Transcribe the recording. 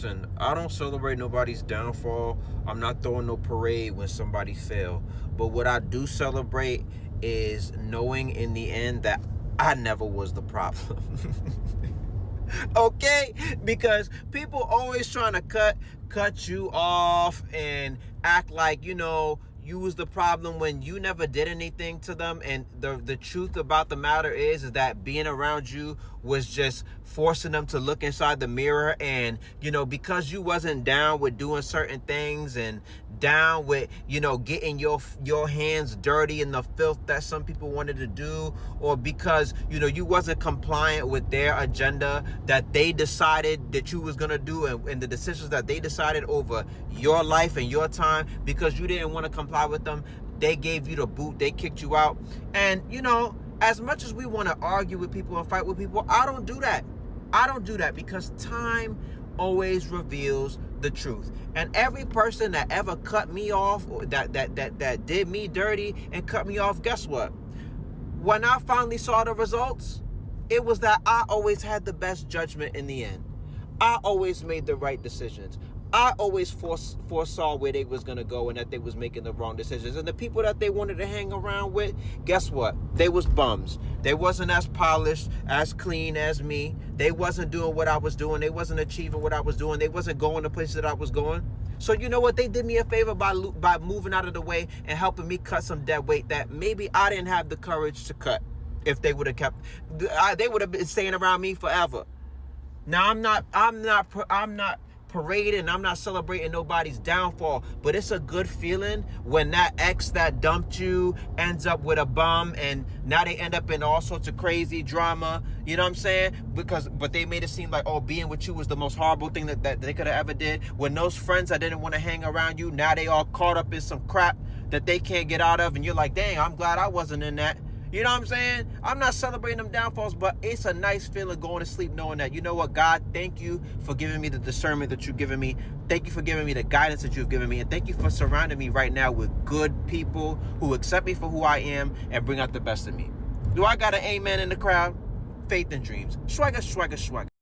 Listen, I don't celebrate nobody's downfall. I'm not throwing no parade when somebody fail. But what I do celebrate is knowing in the end that I never was the problem. Okay? Because people always trying to cut you off and act like, you was the problem when you never did anything to them. And the truth about the matter is that being around you was just forcing them to look inside the mirror. And because you wasn't down with doing certain things and down with getting your hands dirty in the filth that some people wanted to do, or because you wasn't compliant with their agenda that they decided that you was gonna do, and the decisions that they decided over your life and your time, because you didn't want to comply with them, they gave you the boot, they kicked you out. And as much as we want to argue with people and fight with people, I don't do that because time always reveals the truth. And every person that ever cut me off, or that did me dirty and cut me off, guess what? When I finally saw the results, it was that I always had the best judgment in the end. I always made the right decisions. I always foresaw where they was going to go and that they was making the wrong decisions. And the people that they wanted to hang around with, guess what? They was bums. They wasn't as polished, as clean as me. They wasn't doing what I was doing. They wasn't achieving what I was doing. They wasn't going the places that I was going. So you know what? They did me a favor by moving out of the way and helping me cut some dead weight that maybe I didn't have the courage to cut. If they would have kept, they would have been staying around me forever. Now I'm not parading, I'm not celebrating nobody's downfall, but it's a good feeling when that ex that dumped you ends up with a bum, and now they end up in all sorts of crazy drama. You know what I'm saying? But they made it seem like, being with you was the most horrible thing that they could have ever did. When those friends that didn't want to hang around you, now they all caught up in some crap that they can't get out of, and you're like, dang, I'm glad I wasn't in that. You know what I'm saying? I'm not celebrating them downfalls, but it's a nice feeling going to sleep knowing that, you know what, God, thank you for giving me the discernment that you've given me. Thank you for giving me the guidance that you've given me. And thank you for surrounding me right now with good people who accept me for who I am and bring out the best in me. Do I got an amen in the crowd? Faith and dreams. Swagger, swagger, swagger.